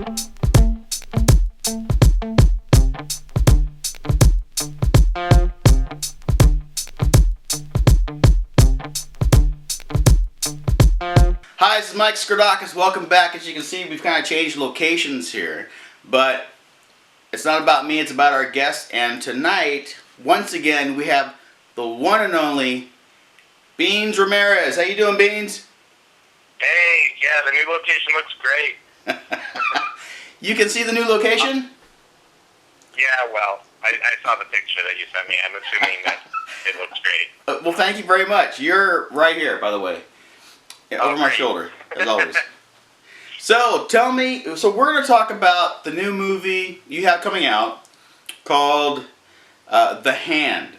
Hi, this is Mike Scordakis. Welcome back. As you can see, we've kind of changed locations here, but it's not about me, it's about our guest. And tonight, once again, we have the one and only Beanz Ramirez. How you doing, Beanz? Hey, yeah, the new location looks great. You can see the new location? Yeah, well, I saw the picture that you sent me. I'm assuming that it looks great. Well, thank you very much. You're right here, by the way. Yeah, over my great. shoulder, as always. So, tell me, so we're going to talk about the new movie you have coming out called The Hand.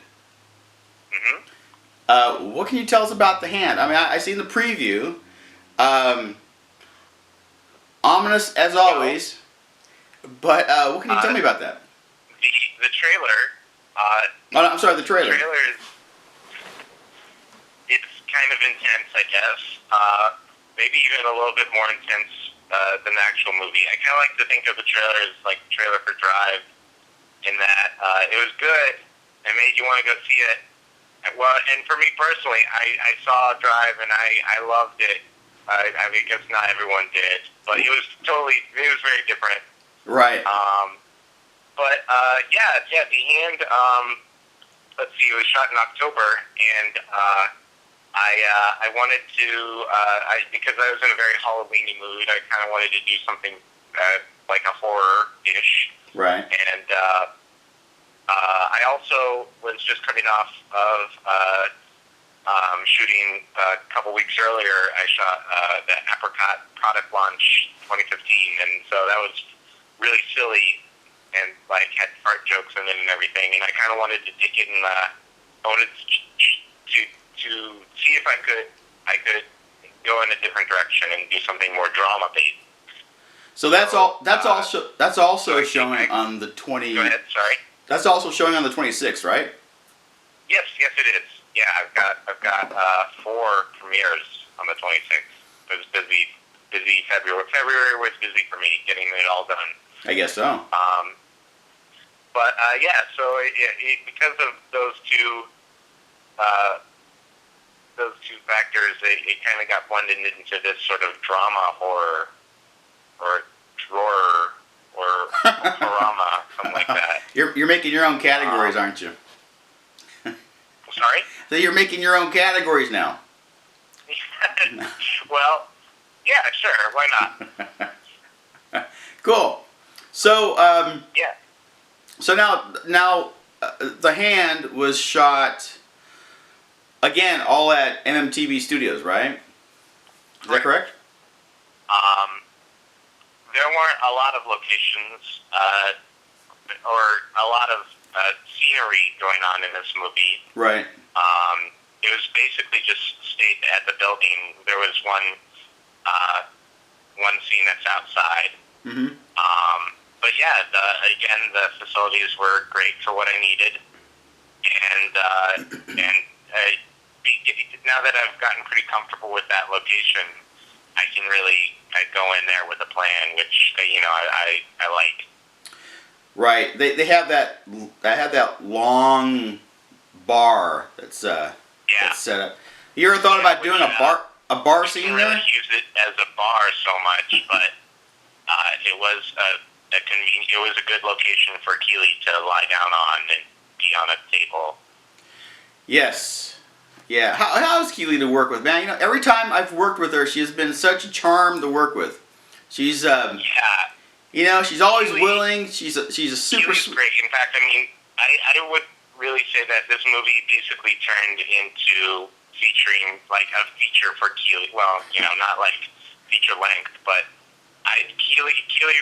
Mm-hmm. What can you tell us about The Hand? I mean, I seen the preview. Ominous as always. But what can you tell me about that? The trailer. Oh, I'm sorry, the trailer. The trailer is it's kind of intense, I guess. Maybe even a little bit more intense than the actual movie. I kind of like to think of the trailer as like the trailer for Drive, in that it was good. It made you want to go see it. Well, and for me personally, I saw Drive and I loved it. I mean, I guess not everyone did, but it was very different. Right. But yeah, The Hand. Let's see, it was shot in October, and I wanted to, because I was in a very Halloween-y mood, I kind of wanted to do something like a horror-ish. Right. And I also was just coming off of shooting a couple weeks earlier. I shot the Apricot product launch 2015, and so that was really silly and like had fart jokes in it and everything. And I kind of wanted to take it and I wanted to see if I could go in a different direction and do something more drama based. So that's also showing on the 20. Go ahead. Sorry. That's also showing on the 26th, right? Yes, it is. Yeah, I've got 4 premieres on the 26th. It was busy February. February was busy for me getting it all done. I guess so. But yeah, so it, because of those two factors, it kind of got blended into this sort of drama horror or drawer or horror, something like that. You're making your own categories, aren't you? Sorry? So you're making your own categories now. Well, yeah, sure. Why not? Cool. So yeah. So now The Hand was shot again all at MMTV Studios, right? Is that correct? There weren't a lot of locations or a lot of scenery going on in this movie. Right. It was basically just stayed at the building. There was one scene that's outside. Mm-hmm. But yeah, the facilities were great for what I needed, and now that I've gotten pretty comfortable with that location, I can really go in there with a plan, which I like. Right. They have that long bar that's set up. You ever thought about doing a bar scene there? I didn't really use it as a bar so much, but it was it was a good location for Keely to lie down on and be on a table. Yes. Yeah. How is Keely to work with, man? Every time I've worked with her, she has been such a charm to work with. She's she's always willing. She's a super. Keely's great. In fact, I mean, I would really say that this movie basically turned into featuring like a feature for Keely. Well, not like feature length, but Keely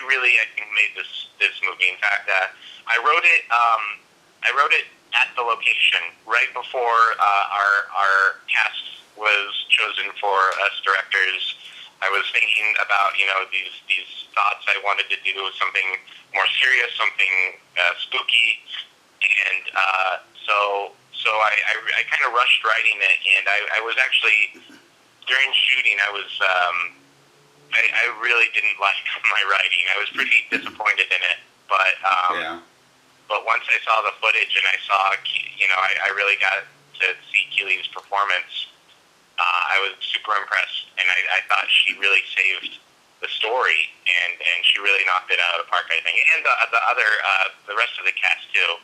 really, I think, made this movie. In fact, I wrote it at the location right before our cast was chosen for us directors. I was thinking about these thoughts. I wanted to do something more serious, something spooky, and so I kind of rushed writing it. And I was actually during shooting, I was I really didn't like my writing. I was pretty disappointed in it, but Yeah. but once I saw the footage and I saw, I really got to see Keely's performance. I was super impressed, and I thought she really saved the story, and she really knocked it out of the park, I think, and the rest of the cast too.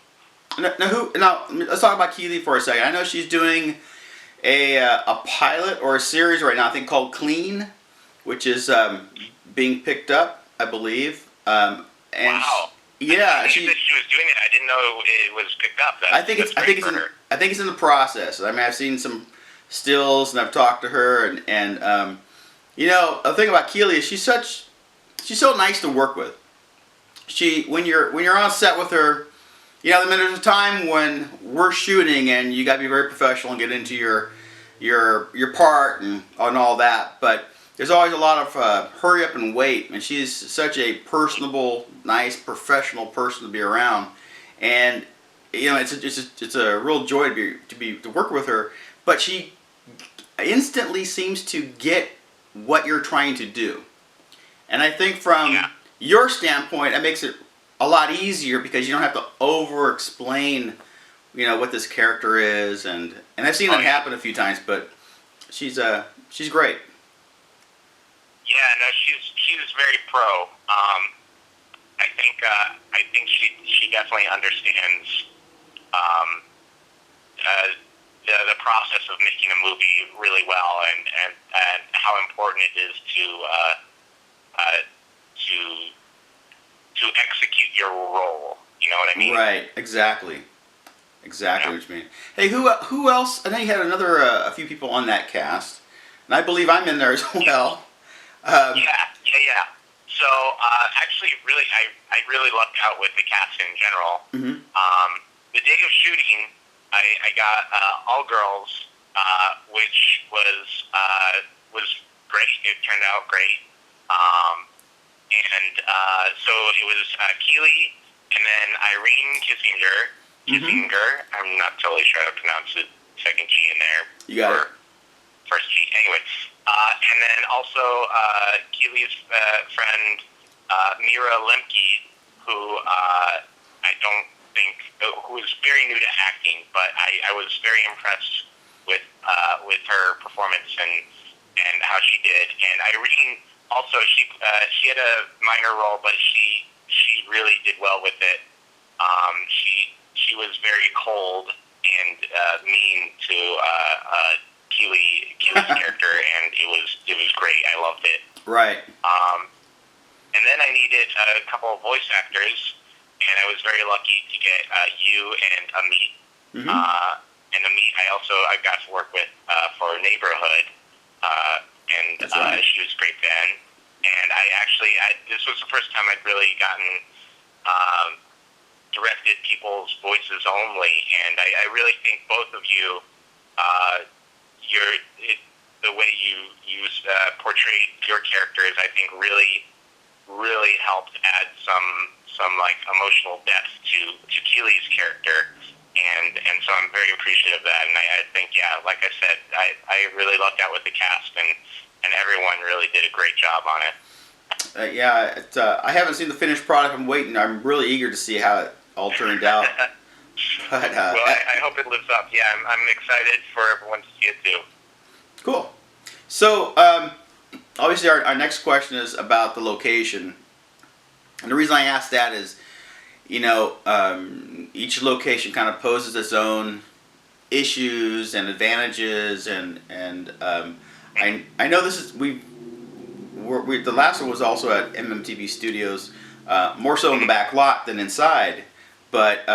Now, let's talk about Keely for a second. I know she's doing a pilot or a series right now, I think called Clean, which is being picked up, I believe. And Wow. Yeah, she said she was doing it. I didn't know it was picked up. I think it's in the process. I mean, I've seen some stills and I've talked to her, and the thing about Keely is she's so nice to work with. When you're on set with her, there's a time when we're shooting and you got to be very professional and get into your part and all that, but there's always a lot of hurry up and wait, and she's such a personable, nice, professional person to be around, and it's a real joy to work with her. But she instantly seems to get what you're trying to do, and I think from your standpoint, that makes it a lot easier because you don't have to over-explain, what this character is, and I've seen that happen a few times, but she's great. Yeah, no, she's very pro. I think she definitely understands the process of making a movie really well, and how important it is to execute your role. You know what I mean? Right. Exactly. Exactly what you mean. Hey, who else? I know you had a few people on that cast, and I believe I'm in there as well. Yeah. So actually, really, I really lucked out with the cast in general. Mm-hmm. The day of shooting, I got all girls, which was great. It turned out great. And so it was Keely, and then Irene Kissinger. I'm not totally sure how to pronounce the second G in there. You got it. First G. Anyway. And then also Keely's friend, Mira Lemke, who who is very new to acting, but I was very impressed with her performance and how she did. And Irene also, she had a minor role, but she really did well with it. She was very cold and mean to Keely's character, and it was great. I loved it. Right. And then I needed a couple of voice actors, and I was very lucky to get you and Amit. Mm-hmm. And Amit, I got to work with for Neighborhood, and right. She was great then. And this was the first time I'd really gotten directed people's voices only, and I really think both of you, the way you portrayed your characters, I think really helped add some like emotional depth to Keely's character, and so I'm very appreciative of that. And I think, like I said, I really lucked out with the cast, and everyone really did a great job on it. I haven't seen the finished product. I'm really eager to see how it all turned out. But, well, I hope it lives up. Yeah, I'm excited for everyone to see it too. Cool. So, obviously, our next question is about the location. And the reason I asked that is, each location kind of poses its own issues and advantages, and I know this is the last one was also at MMTV Studios, more so in the back lot than inside. But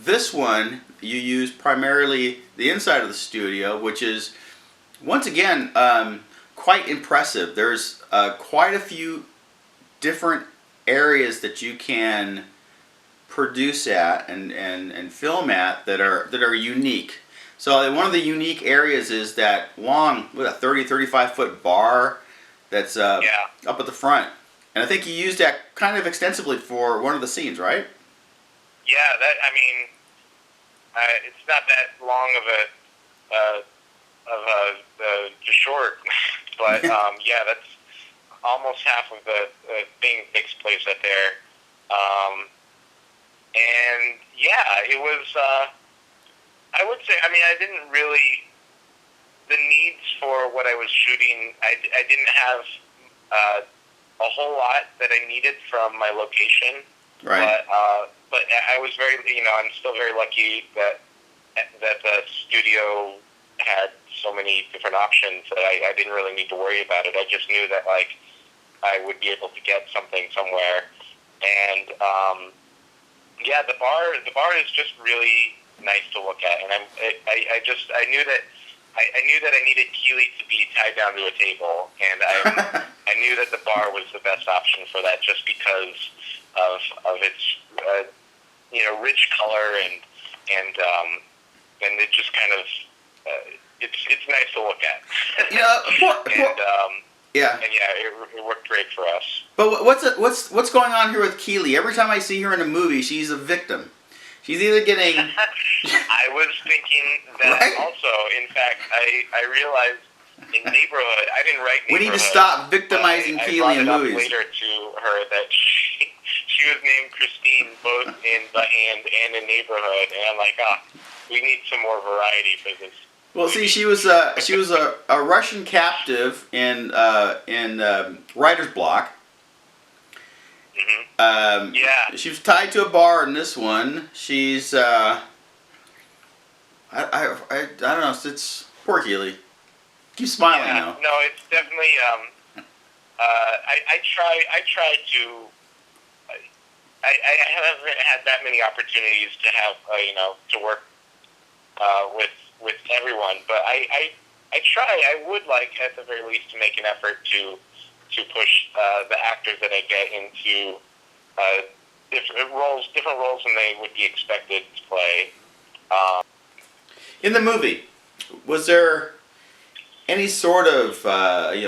this one, you use primarily the inside of the studio, which is, once again, quite impressive. There's quite a few different areas that you can produce at and film at that are unique. So one of the unique areas is that long, with a 35 foot bar that's up at the front. And I think you used that kind of extensively for one of the scenes, right? Yeah, it's not that long of a short, but that's almost half of the thing takes place up there. And yeah, it was. I would say. I mean, I didn't really. The needs for what I was shooting, I didn't have a whole lot that I needed from my location. Right. But I was very. I'm still very lucky that the studio had so many different options that I didn't really need to worry about it. I just knew that like I would be able to get something somewhere, and yeah, the bar is just really nice to look at, and I knew that I needed Keely to be tied down to a table, and I knew that the bar was the best option for that, just because of its rich color and it just kind of it's nice to look at. Yeah. And yeah, it worked great for us. But what's going on here with Keely? Every time I see her in a movie, she's a victim. She's either getting. I was thinking that right? also. In fact, I realized in Neighborhood, I didn't write Neighborhood. We need to stop victimizing Keely in movies. I brought it up later to her that she was named Christine both in The Hand and in Neighborhood, and I'm like, we need some more variety for this. Well, see, she was a Russian captive in writer's block. Mm-hmm. Yeah. She was tied to a bar in this one. She's I don't know. It's poor Keely. Keep smiling now. No, it's definitely. I try to. I haven't had that many opportunities to have to work with everyone, but I try. I would like at the very least to make an effort to push the actors that I get into different roles than they would be expected to play. In the movie, was there any sort of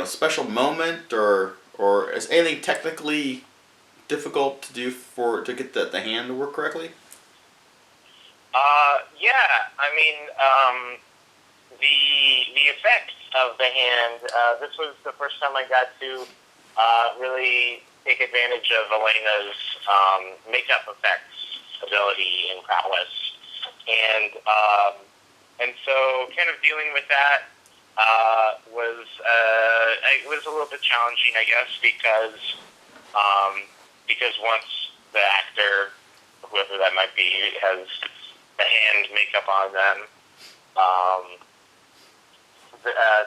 special moment or is anything technically difficult to do to get the hand to work correctly? Yeah, I mean, the effects of the hand. This was the first time I got to really take advantage of Elena's makeup effects ability and prowess, and so kind of dealing with that was a little bit challenging, I guess, because once the actor, whoever that might be, has the hand makeup on them,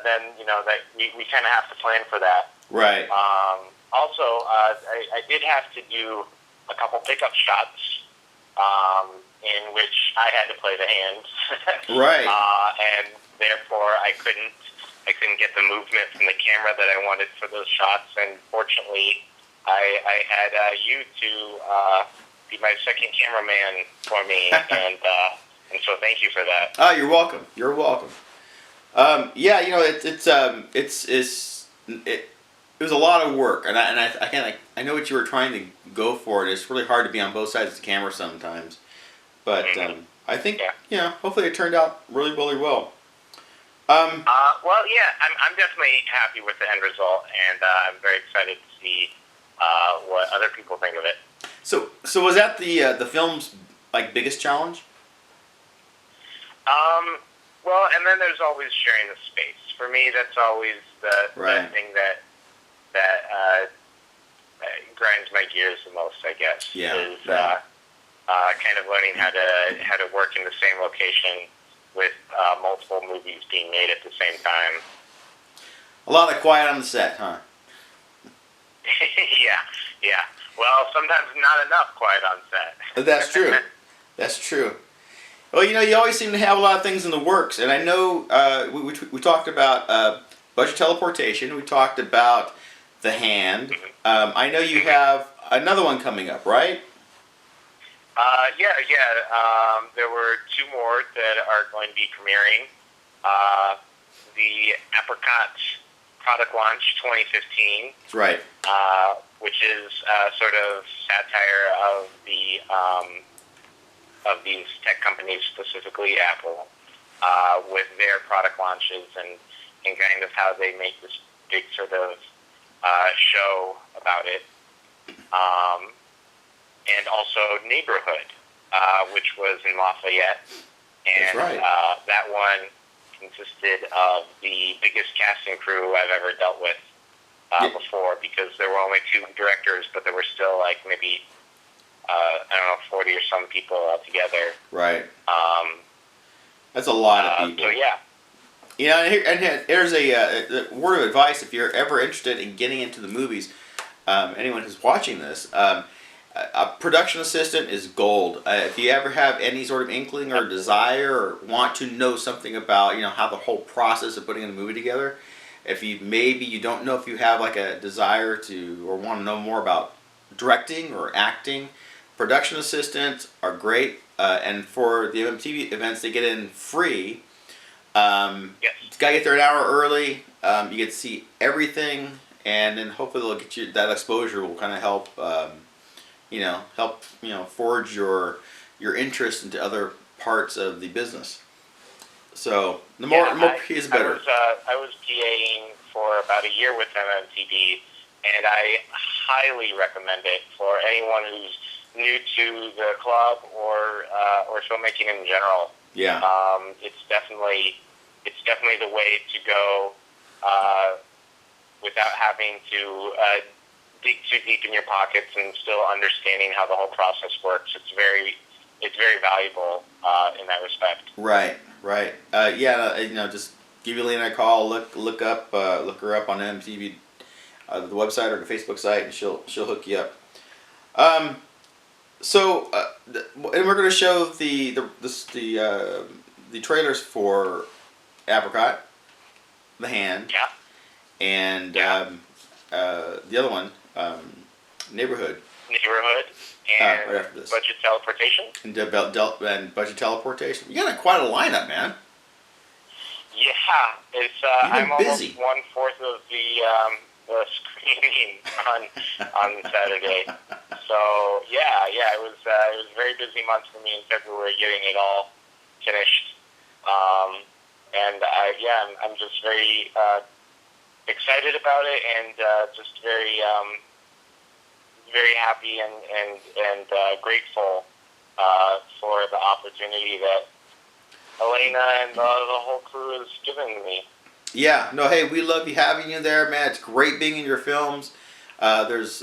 then that we kind of have to plan for that. Right. Also, I did have to do a couple pickup shots in which I had to play the hand. Right. And therefore, I couldn't get the movement from the camera that I wanted for those shots. And fortunately, I had you to be my second cameraman for me, and so thank you for that. Oh, you're welcome. You're welcome. Yeah, it was a lot of work, and I know what you were trying to go for, and it's really hard to be on both sides of the camera sometimes. But I think hopefully it turned out really, really well. Well, yeah, I'm definitely happy with the end result, and I'm very excited to see what other people think of it. So was that the film's biggest challenge? Well, and then there's always sharing the space. For me, that's always the thing that grinds my gears the most, I guess. Yeah. Is kind of learning how to work in the same location with multiple movies being made at the same time. A lot of quiet on the set, huh? Yeah. Well, sometimes not enough quiet on set. That's true. That's true. Well, you always seem to have a lot of things in the works, and I know we talked about budget teleportation. We talked about the hand. I know you have another one coming up, right? Yeah. There were two more that are going to be premiering. The Apricot product launch 2015. That's right. Which is sort of satire of these tech companies, specifically Apple, with their product launches and kind of how they make this big sort of show about it, and also Neighborhood, which was in Lafayette, and That's right. that one consisted of the biggest casting crew I've ever dealt with before, because there were only 2 directors, but there were still like maybe 40 or some people altogether. Right. That's a lot of people. So yeah. You know, and here's a word of advice if you're ever interested in getting into the movies. Anyone who's watching this, a production assistant is gold. If you ever have any sort of inkling or desire or want to know something about, how the whole process of putting a movie together, if you don't know if you have like a desire to or want to know more about directing or acting, production assistants are great. And for the MTV events, they get in free. Yes. You gotta get there an hour early. You get to see everything, and then hopefully they'll get you that exposure. Will kind of help, forge your interest into other parts of the business. So the more is better. I was PAing for about a year with MTV, and I highly recommend it for anyone who's new to the club or filmmaking in general. Yeah. It's definitely the way to go without having to dig too deep in your pockets and still understanding how the whole process works. It's very valuable in that respect. Right. Just give Elena a call. Look her up on MTV, the website or the Facebook site, and she'll hook you up. And we're going to show the trailers for Apricot, The Hand, and the other one, Neighborhood, and right after this. Budget Teleportation. And Budget Teleportation. You got quite a lineup, man. Yeah, it's I'm busy. Almost 1/4 of the screening on Saturday. So it was a very busy month for me in February, getting it all finished. I'm just very excited about it, and just very happy and grateful for the opportunity that Elena and the whole crew has given me. Yeah, no, hey, we love having you there, man. It's great being in your films. There's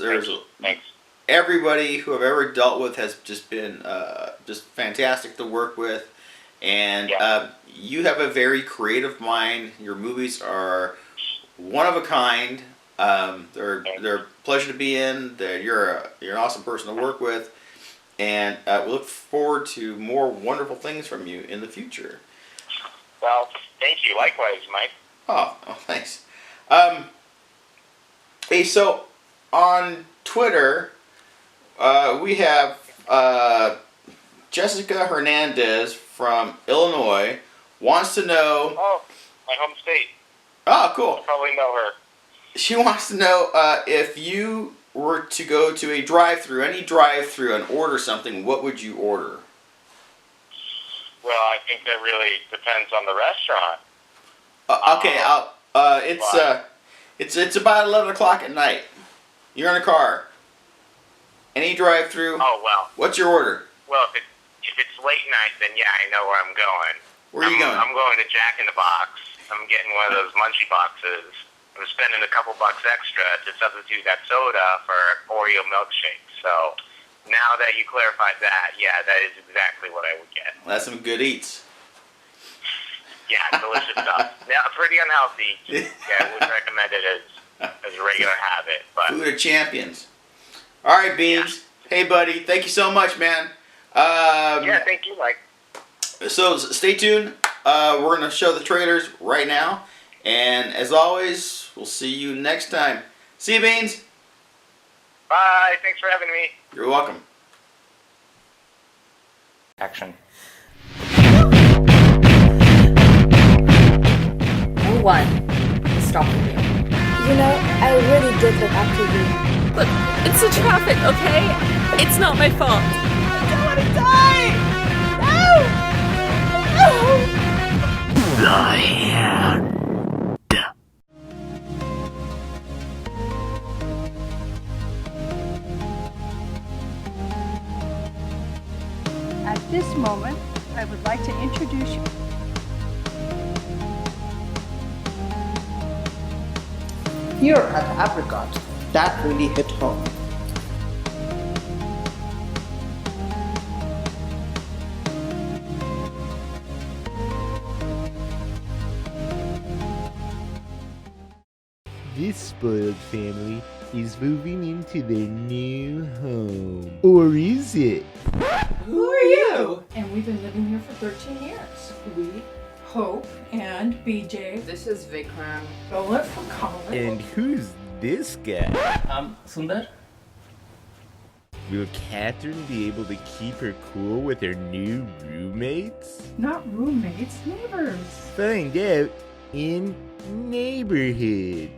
Thanks. Everybody who I've ever dealt with has just been just fantastic to work with, and you have a very creative mind. Your movies are one of a kind. They're a pleasure to be in. You're an awesome person to work with, and we look forward to more wonderful things from you in the future. Well, thank you. Likewise, Mike. Oh, thanks. Hey, so on Twitter, we have Jessica Hernandez from Illinois wants to know. Oh, my home state. Oh, cool. You'll probably know her. She wants to know if you were to go to a drive-through, any drive-through, and order something, what would you order? Well, I think that really depends on the restaurant. Okay, it's about 11 o'clock at night. You're in a car. Any drive-through. Oh, well. What's your order? Well, if it's late night, then yeah, I know where I'm going. Where are you going? I'm going to Jack in the Box. I'm getting one of those munchie boxes. I'm spending a couple bucks extra to substitute that soda for Oreo milkshake. So now that you clarified that, yeah, that is exactly what I would get. That's some good eats. Yeah, delicious stuff. Now, pretty unhealthy. Yeah, I wouldn't recommend it as a regular habit. But Food of champions. All right, Beanz. Yeah. Hey, buddy. Thank you so much, man. Yeah, thank you, Mike. So stay tuned. We're going to show the trailers right now. And as always, we'll see you next time. See you, Beanz. Bye. Thanks for having me. You're welcome. Action. No one is stopping you. You know, I really did look up to you. Look, it's the traffic, okay? It's not my fault. I don't want to die! No! No! The Hand. At this moment, I would like to introduce you. Here at Apricot, that really hit home. This spoiled family is moving into their new home. Or is it? Who are you? And we've been living here for 13 years. We, Hope, and BJ. This is Vikram. Bullet for college. And who's this guy? Sundar. Will Catherine be able to keep her cool with her new roommates? Not roommates, neighbors. Find out in Neighborhood.